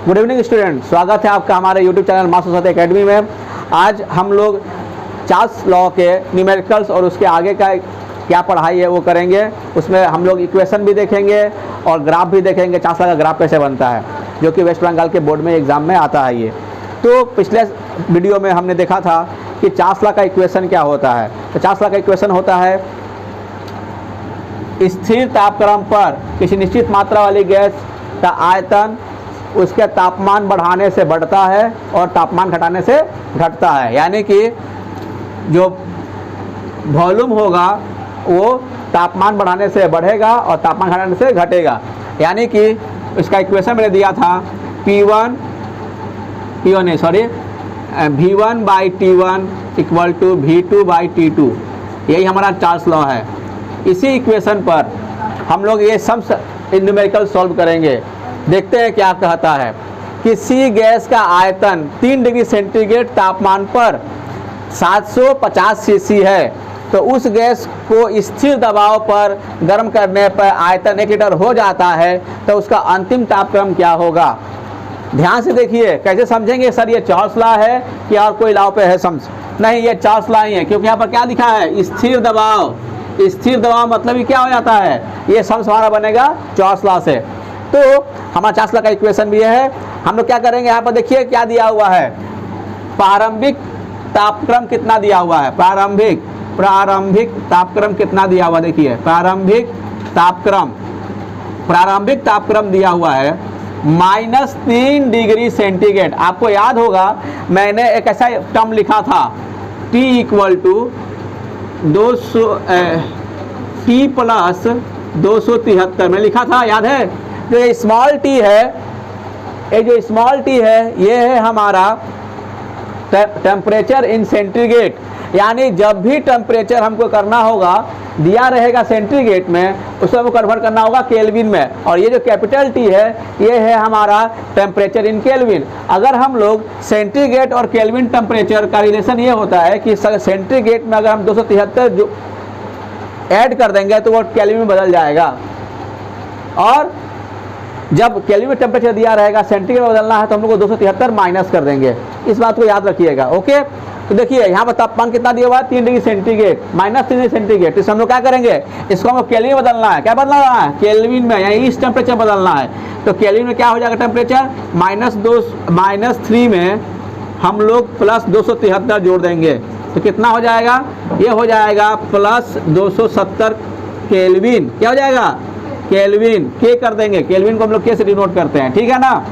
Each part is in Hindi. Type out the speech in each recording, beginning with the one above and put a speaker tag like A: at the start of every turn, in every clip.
A: गुड इवनिंग स्टूडेंट, स्वागत है आपका हमारे यूट्यूब चैनल मास सरस्वती एकेडमी में। आज हम लोग चार्ल्स लॉ के न्यूमेरिकल्स और उसके आगे का क्या पढ़ाई है वो करेंगे। उसमें हम लोग इक्वेशन भी देखेंगे और ग्राफ भी देखेंगे, चार्ल्स लॉ का ग्राफ कैसे बनता है, जो कि वेस्ट बंगाल के बोर्ड में एग्जाम में आता है। ये तो पिछले वीडियो में हमने देखा था कि चार्ल्स लॉ का इक्वेशन क्या होता है। तो चार्ल्स लॉ का इक्वेशन होता है स्थिर तापक्रम पर किसी निश्चित मात्रा वाली गैस का आयतन उसके तापमान बढ़ाने से बढ़ता है और तापमान घटाने से घटता है। यानी कि जो वॉल्यूम होगा वो तापमान बढ़ाने से बढ़ेगा और तापमान घटाने से घटेगा। यानी कि इसका इक्वेशन मैंने दिया था V1/T1 इक्वल टू V2/T2। यही हमारा चार्ल्स लॉ है। इसी इक्वेशन पर हम लोग ये सम्स न्यूमेरिकल सॉल्व करेंगे। देखते हैं क्या कहता है। किसी गैस का आयतन 3 डिग्री सेंटीग्रेड तापमान पर 750 सीसी है, तो उस गैस को स्थिर दबाव पर गर्म करने पर आयतन 1 लीटर हो जाता है, तो उसका अंतिम तापक्रम क्या होगा। ध्यान से देखिए कैसे समझेंगे। सर ये चार्ल्स लॉ है कि और कोई लॉ पे है समझ? नहीं, ये चार्ल्स लॉ ही है, क्योंकि यहाँ पर क्या लिखा है स्थिर दबाव। स्थिर दबाव मतलब ये क्या हो जाता है, ये सम्स हमारा बनेगा चार्ल्स लॉ से। तो हमारा चार्ल्स लॉ का इक्वेशन भी है। हम लोग क्या करेंगे, यहाँ पर देखिए क्या दिया हुआ है, प्रारंभिक तापक्रम कितना दिया हुआ है, प्रारंभिक तापक्रम कितना दिया हुआ, देखिए प्रारंभिक तापक्रम दिया हुआ है -3 डिग्री सेंटीग्रेड। आपको याद होगा मैंने एक ऐसा टर्म लिखा था T इक्वल टू 200T+273 में लिखा था, याद है। जो ये स्मॉल टी है, ये है हमारा टेम्परेचर इन सेंटीग्रेड। यानी जब भी टेम्परेचर हमको करना होगा, दिया रहेगा सेंटीग्रेड में, उसको हमको कन्वर्ट करना होगा केल्विन में। और ये जो कैपिटल टी है, ये है हमारा टेम्परेचर इन केल्विन। अगर हम लोग सेंटीग्रेड और केल्विन टेम्परेचर का रिलेशन ये होता है कि सेंटीग्रेड में अगर हम 273 जो ऐड कर देंगे तो वो केल्विन में बदल जाएगा, और जब केल्विन में टेम्परेचर दिया रहेगा सेंटीग्रेड में बदलना है तो हम लोग को 273 माइनस कर देंगे। इस बात को याद रखिएगा, ओके। तो देखिए यहाँ पर तापमान कितना दिया हुआ है, 3 डिग्री सेंटीग्रेड, -3 डिग्री सेंटीग्रेड। तो हम लोग क्या करेंगे, इसको हमको केल्विन में बदलना है। क्या बदलना है, केल्विन में, यानी इस टेम्परेचर बदलना है। तो केल्विन में क्या हो जाएगा टेम्परेचर, -3 में हम लोग +273 जोड़ देंगे तो कितना हो जाएगा, ये हो जाएगा +270 केल्विन। क्या हो जाएगा, केल्विन, के कर देंगे, केल्विन को हम लोग के से डिनोट करते हैं, ठीक है ना।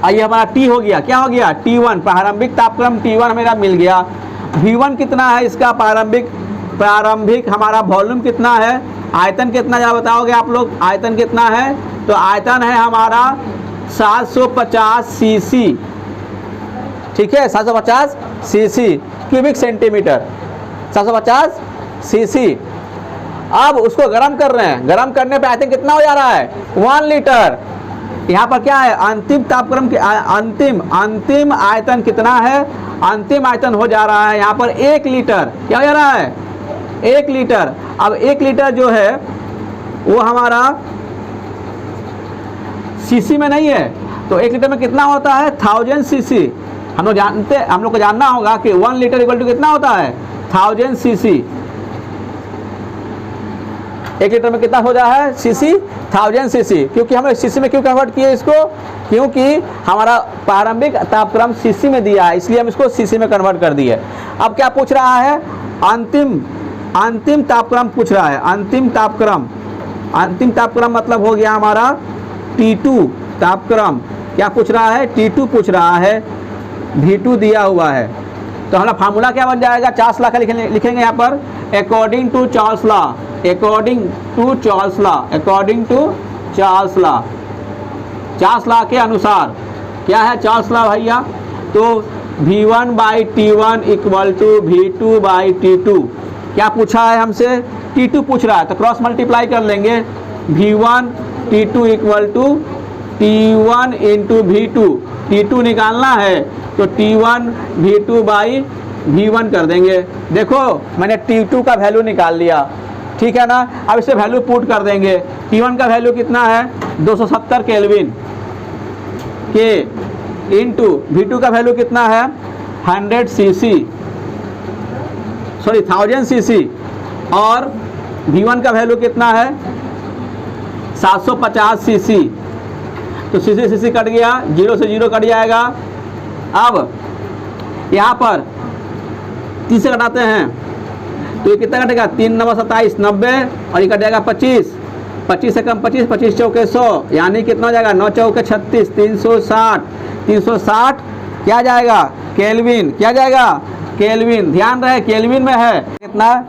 A: आइए हमारा T हो गया, क्या हो गया, T1 प्रारंभिक तापक्रम T1 मेरा मिल गया। V1 कितना है इसका, प्रारंभिक हमारा वॉल्यूम कितना है, आयतन कितना है बताओगे आप लोग, आयतन कितना है। तो आयतन है हमारा 750 सीसी, ठीक है, 750 सीसी क्यूबिक सेंटीमीटर, 750 सीसी। अब उसको गर्म कर रहे हैं, गर्म करने पे आयतन कितना हो जा रहा है, 1 लीटर। यहाँ पर क्या है, अंतिम तापक्रम के अंतिम आयतन कितना है, अंतिम आयतन हो जा रहा है यहाँ पर 1 लीटर। क्या हो जा रहा है, 1 लीटर। अब 1 लीटर जो है वो हमारा सीसी में नहीं है, तो 1 लीटर में कितना होता है, 1000 सीसी। हम लोग को जानना होगा कि 1 लीटर इक्वल टू कितना होता है, 1000 सीसी। 1 लीटर में कितना हो रहा है सीसी, 1000 सीसी। क्योंकि हमने सीसी में क्यों कन्वर्ट किया इसको, क्योंकि हमारा प्रारंभिक तापक्रम सीसी में दिया है, इसलिए हम इसको सीसी में कन्वर्ट कर दिए। अब क्या पूछ रहा है, अंतिम तापक्रम पूछ रहा है। अंतिम तापक्रम मतलब हो गया हमारा T2 तापक्रम। क्या पूछ रहा है, T2 पूछ रहा है, V2 दिया हुआ है। तो हमारा फार्मूला क्या बन जाएगा, चार्ल्स लॉ का लिखेंगे यहाँ पर, अकॉर्डिंग टू चार्ल्स लॉ के अनुसार। क्या है चार्ल्स लॉ भैया, तो V1/T1 इक्वल टू V2/T2। क्या पूछा है हमसे, T2 पूछ रहा है, तो क्रॉस मल्टीप्लाई कर लेंगे। V1/T2 equal to T1 into V2, T2 निकालना है तो T1 V2/V1 कर देंगे। देखो मैंने T2 का वैल्यू निकाल लिया, ठीक है ना। अब इसे वैल्यू पुट कर देंगे। T1 का वैल्यू कितना है 270 केल्विन, के इंटू V2 का वैल्यू कितना है 100 cc, सॉरी 1000 cc, और V1 का वैल्यू कितना है 750 cc। तो cc कट गया, 0 से 0 कट जाएगा। अब यहाँ पर 30 से घटाते हैं तो ये कितना कटेगा 3 9 27 90, और ये कट जाएगा 25, 25 से कम 25, 25 चौके 100, यानी कितना हो जाएगा 9 चौके 36, 360, 360 क्या जाएगा केल्विन, क्या जाएगा केल्विन। ध्यान रहे केल्विन में है कितना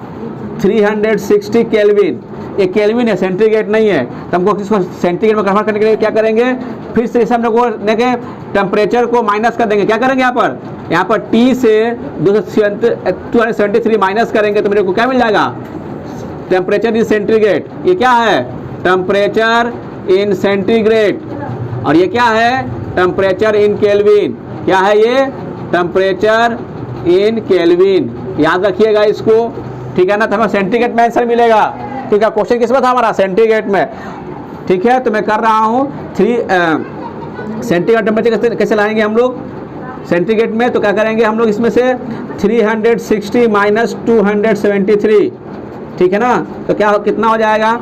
A: 360 केल्विन। ये केल्विन है, सेंटीग्रेड नहीं है। तो हमको किसको सेंटीग्रेड में कन्वर्ट करने के लिए क्या करेंगे, फिर से हम लोग देखें टेम्परेचर को माइनस कर देंगे। क्या करेंगे यहाँ पर T से 273 माइनस करेंगे तो मेरे को क्या मिल जाएगा टेम्परेचर इन सेंटीग्रेड। ये क्या है टेम्परेचर इन सेंटीग्रेड, और ये क्या है टेम्परेचर इन केल्विन। क्या है ये टेम्परेचर इन केल्विन, याद रखिएगा इसको, ठीक है ना। तो हमें सेंटीग्रेड में आंसर मिलेगा, ठीक है। क्वेश्चन किस में था हमारा सेंटीग्रेड में, ठीक है। तो मैं कर रहा हूँ सेंटीग्रेड टेम्परेचर कैसे लाएंगे हम लोग सेंटीग्रेड में। तो क्या करेंगे हम लोग इसमें से 360 माइनस 273, ठीक है ना। तो क्या कितना हो जाएगा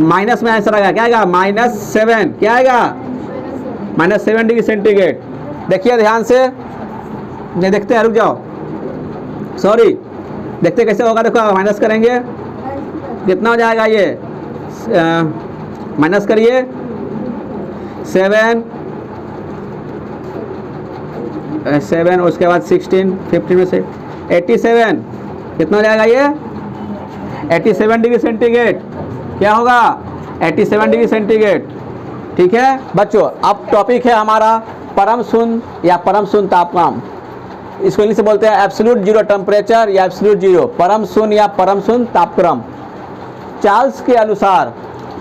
A: माइनस में आंसर आएगा, क्या आएगा -7, क्या आएगा -7 डिग्री सेंटीग्रेड। देखिए ध्यान से, नहीं देखते हैं, रुक जाओ, सॉरी, देखते कैसे होगा। देखो माइनस करेंगे कितना हो जाएगा ये, माइनस करिए 7 और उसके बाद 16, 15 में से 87, कितना हो जाएगा ये 87 डिग्री सेंटीग्रेड। क्या होगा 87 डिग्री सेंटीग्रेड, ठीक है बच्चों। अब टॉपिक है हमारा परम शून्य या परम शून्य तापमान। इसको इंग्लिश से बोलते हैं एब्सोल्यूट जीरो टेम्परेचर या एब्सोल्यूट जीरो, परम शून्य या परम शून्य तापक्रम। चार्ल्स के अनुसार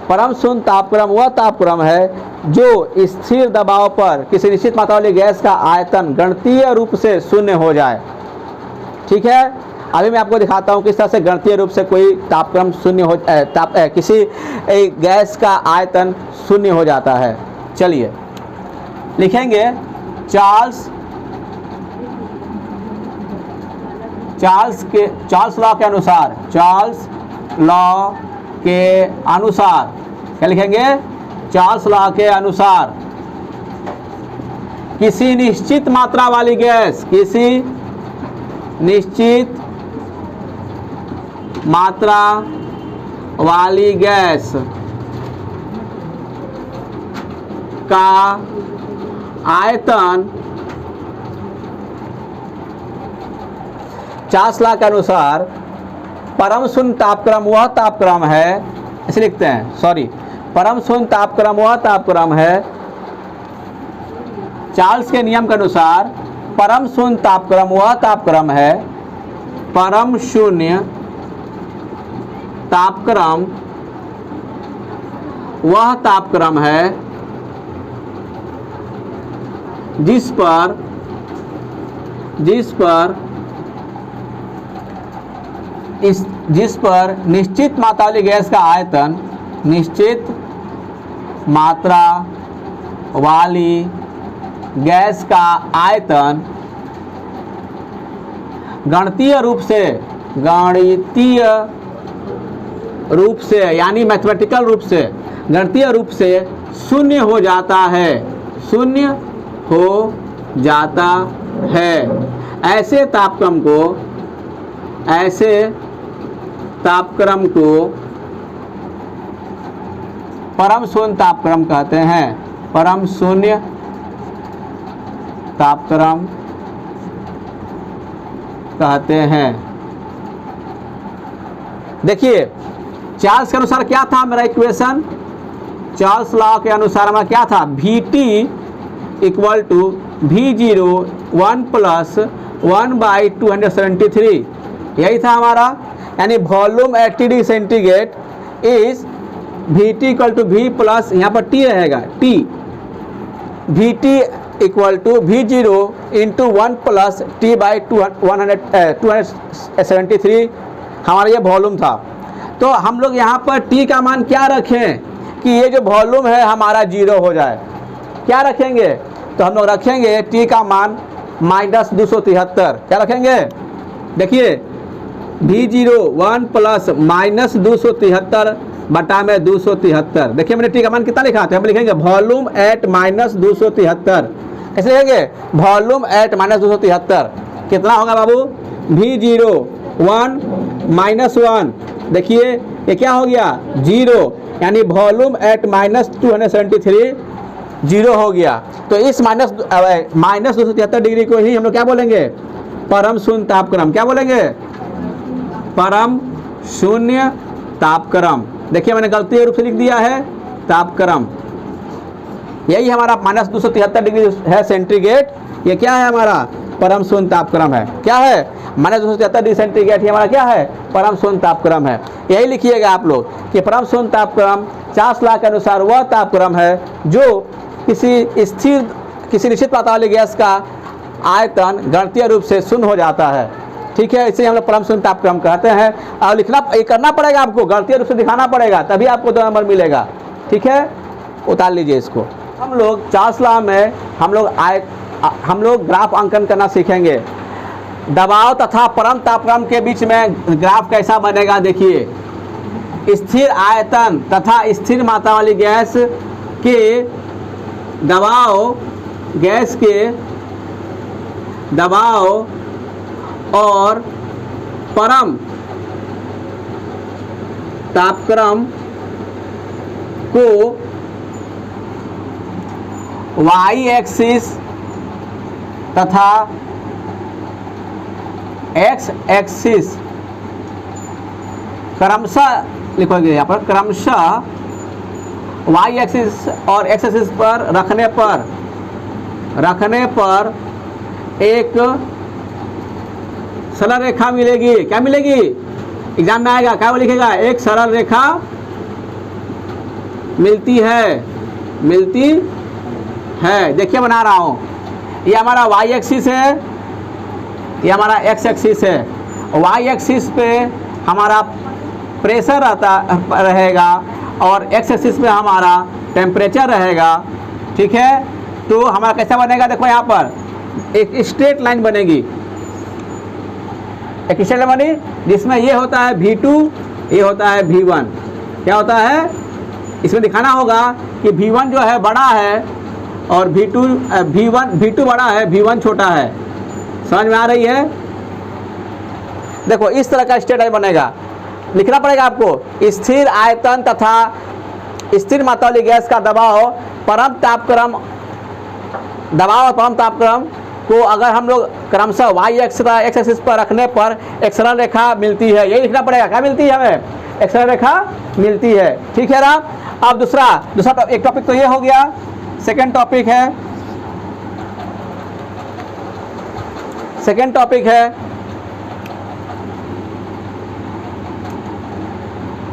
A: परम शून्य तापक्रम वह तापक्रम है जो स्थिर दबाव पर किसी निश्चित मात्रा वाली गैस का आयतन गणितीय रूप से शून्य हो जाए, ठीक है। अभी मैं आपको दिखाता हूँ किस तरह से गणितीय रूप से कोई तापक्रम शून्य हो किसी गैस का आयतन शून्य हो जाता है। चलिए लिखेंगे चार्ल्स लॉ के अनुसार, चार्ल्स लॉ के अनुसार क्या लिखेंगे, चार्ल्स लॉ के अनुसार किसी निश्चित मात्रा वाली गैस, किसी निश्चित मात्रा वाली गैस का आयतन चार्ल्स लॉ के अनुसार परम शून्य तापक्रम वह तापक्रम है, इसे लिखते हैं, सॉरी, परम शून्य तापक्रम वह तापक्रम है, चार्ल्स के नियम के अनुसार परम शून्य तापक्रम वह तापक्रम है, परम शून्य तापक्रम वह तापक्रम है जिस पर निश्चित मात्रा वाली गैस का आयतन, निश्चित मात्रा वाली गैस का आयतन गणितीय रूप से यानी मैथमेटिकल रूप से, गणितीय रूप से शून्य हो जाता है, शून्य हो जाता है। ऐसे तापक्रम को परम शून्य तापक्रम कहते हैं, परम शून्य तापक्रम कहते हैं। देखिए चार्ल्स के अनुसार क्या था मेरा इक्वेशन, चार्ल्स लॉ के अनुसार हमारा क्या था, Vt equal to V0 1 plus 1/273, यही था हमारा। यानी volume at T degree centigrade is Vt equal to V plus, यहाँ पर T रहेगा, T, Vt equal to V0 into 1 plus T/273 हमारा ये वॉल्यूम था। तो हम लोग यहाँ पर T का मान क्या रखें कि ये जो वॉल्यूम है हमारा 0 हो जाए, क्या रखेंगे? तो हम लोग रखेंगे t का मान -273। क्या रखेंगे? देखिए V0 1 प्लस -273 बटा में 273। देखिए मैंने t का मान कितना लिखा था, हम लिखेंगे वॉल्यूम एट -273। कैसे लिखेंगे? वॉल्यूम एट -273 कितना होगा बाबू? V0 1 -1, देखिए ये क्या हो गया? 0, यानी वॉल्यूम एट -273 0 हो गया। तो इस -273 डिग्री को ही हम लोग क्या बोलेंगे? परम शून्य तापक्रम। क्या बोलेंगे? परम शून्य तापक्रम। देखिए मैंने गलती रूप से लिख दिया है तापक्रम। यही हमारा -273 डिग्री है सेंटीग्रेड। ये क्या है? हमारा परम शून्य तापक्रम है। क्या है? -273 डिग्री सेंटीग्रेड ही हमारा क्या है? परम शून्य तापक्रम है। यही लिखिएगा आप लोग कि परम शून्य तापक्रम चार्ल्स लॉ के अनुसार वह तापक्रम है जो किसी निश्चित मात्रा वाली गैस का आयतन गणितीय रूप से शून्य हो जाता है। ठीक है, इसे हम लोग परम शून्य तापक्रम कहते हैं। और ये करना पड़ेगा आपको, गणितीय रूप से दिखाना पड़ेगा, तभी आपको 2 नंबर मिलेगा। ठीक है, उतार लीजिए इसको। हम लोग चार्ल्स लॉ में हम लोग ग्राफ अंकन करना सीखेंगे। दबाव तथा परम तापक्रम के बीच में ग्राफ कैसा बनेगा? देखिए, स्थिर आयतन तथा स्थिर मात्रा वाली गैस के दबाव और परम तापक्रम को y एक्सिस तथा x एक्सिस क्रमशः लिखोगे यहाँ पर, क्रमशः y एक्सिस और x एक्सिस पर रखने पर एक सरल रेखा मिलेगी। क्या मिलेगी? एग्जाम में आएगा, क्या वो लिखेगा? एक सरल रेखा मिलती है। देखिए बना रहा हूँ, ये हमारा y एक्सिस है, ये हमारा x एक्सिस है। y एक्सिस पे हमारा प्रेशर रहेगा और x एक्सिस पे हमारा टेम्परेचर रहेगा। ठीक है, तो हमारा कैसा बनेगा? देखो यहाँ पर एक स्ट्रेट लाइन बनेगी, एक स्ट्रेट लाइन बनी जिसमें ये होता है V2, ये होता है V1। क्या होता है? इसमें दिखाना होगा कि V1 जो है बड़ा है और V2 बड़ा है, V1 छोटा है। समझ में आ रही है? देखो इस तरह का स्ट्रेट लाइन बनेगा। लिखना पड़ेगा आपको, स्थिर आयतन तथा स्थिर मात्रा वाली गैस का दबाव और परम तापक्रम को अगर हम लोग क्रमशः y एक्सिस पर रखने पर एक सरल रेखा मिलती है। यही लिखना पड़ेगा। क्या मिलती है हमें? एक सरल रेखा मिलती है। ठीक है ना? अब दूसरा एक टॉपिक तो ये हो गया। सेकंड टॉपिक है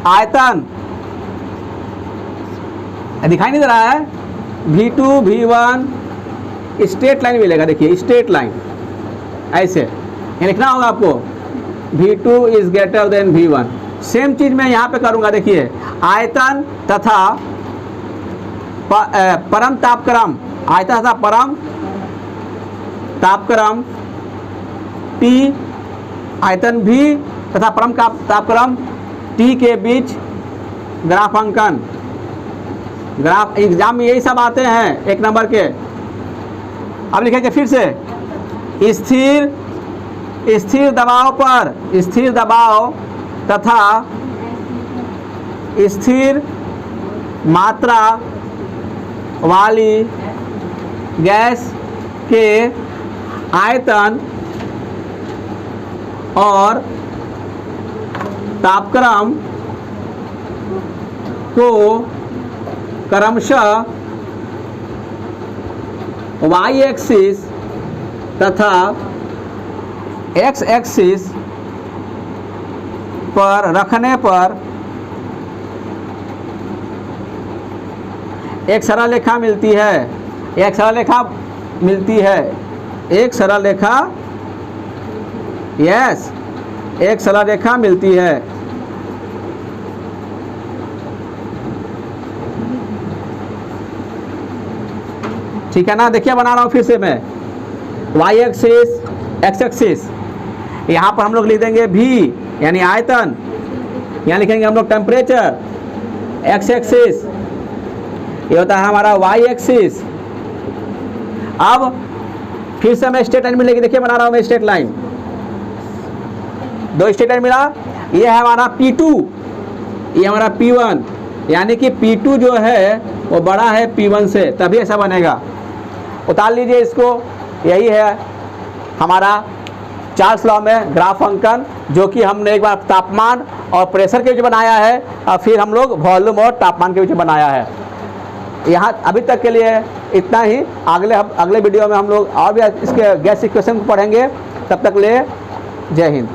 A: आयतन। दिखाई नहीं दे रहा है? V2 V1 स्ट्रेट लाइन मिलेगा। देखिए स्ट्रेट लाइन ऐसे ये लिखना होगा आपको, V2 is greater than V1। Same चीज मैं यहाँ पे करूँगा। देखिए आयतन तथा परम तापक्रम, आयतन तथा परम तापक्रम T, आयतन V तथा परम तापक्रम T के बीच ग्राफ अंकन। ग्राफ एग्जाम में यही सब आते हैं 1 नंबर के। अब लिखेंगे फिर से, स्थिर दबाव तथा स्थिर मात्रा वाली गैस के आयतन और तापक्रम को क्रमशः y एक्सिस तथा x एक्सिस पर रखने पर एक सरल रेखा मिलती है। एक सरल रेखा मिलती है। ठीक है ना। देखिए बना रहा हूँ फिर से मैं, वाई एक्सिस, एक्स एक्सिस, यहाँ पर हम लोग लिख देंगे भी यानी आयतन, यहाँ लिखेंगे हम लोग टेम्परेचर, एक्स एक्सिस ये होता है हमारा वाई एक्सिस। अब फिर से मैं स्ट्रेट लाइन में लेके देखिए बना रहा हूँ मैं स्ट्रेट लाइन, दो स्ट्रेट लाइन मिला, ये है हमारा P2, ये हमारा P1, यानी कि P2 जो है वो बड़ा है P1 से, तभी ऐसा बनेगा। उतार लीजिए इसको, यही है हमारा चार्ल्स लॉ में ग्राफ अंकन, जो कि हमने एक बार तापमान और प्रेशर के बीच बनाया है और फिर हम लोग वॉल्यूम और तापमान के बीच बनाया है। यहाँ अभी तक के लिए इतना ही। अगले वीडियो में हम लोग और भी इसके गैस इक्वेशन को पढ़ेंगे। तब तक ले जय हिंद।